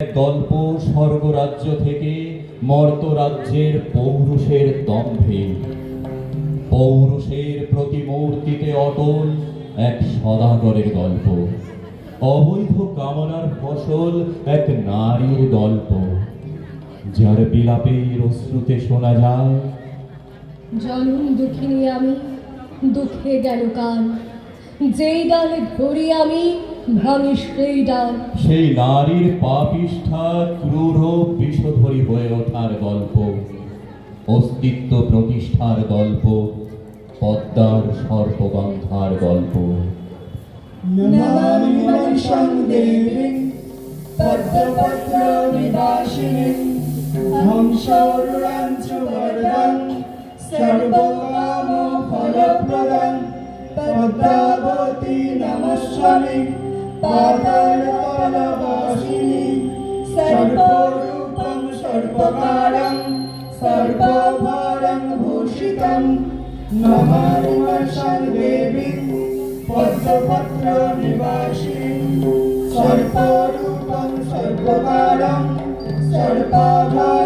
গল্প স্বর্গরাজ্য থেকে মর্তরাজ্যের পৌরুষের দম্ভে, পৌরুষের প্রতিমূর্তিতে অটল এক সদাগরের গল্প, অবৈধ কামনার ফসল এক নারীর গল্প, যার বিলাপের অশ্রুতে শোনা যায়, জনম দুঃখিনী আমি, দুঃখে গেল কান, যেই ডালে ধরি আমি ভাঙি সেই ডাল। সেই নারীর পাপিষ্ঠা ক্রূর বিষধরী হয়ে ওঠার গল্প, অস্তিত্ব প্রতিষ্ঠার গল্প, পদ্মার সর্পগন্ধার গল্প। নমামি মনসং দেবীং পদ্মপত্রনিবাসিনীং হংসৌরাঞ্চবরদং সর্বকামফলপ্রদং পদ্মাবতী নমস্যামি পাতালতলবাসিনী সর্বরূপং সর্বকারং সর্বভারং ভূষিতং নমামি মনসং দেবীং পদ্মপত্রনিবাসিনীং সর্বরূপং সর্বকারং সর্বভারং